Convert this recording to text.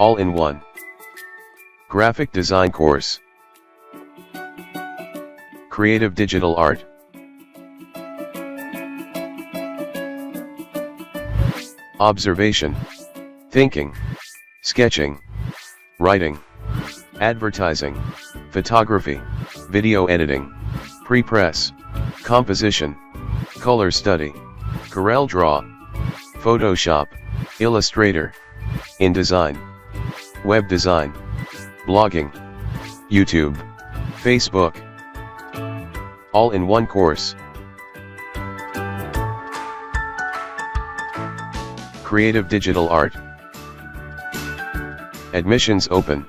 All-in-one. Graphic design course. Creative digital art. Observation, thinking, sketching, writing, advertising, photography, video editing, pre-press, composition, color study, CorelDRAW, Photoshop, Illustrator, InDesign, web design, blogging, YouTube, Facebook. All in one course. Creative digital art. Admissions open.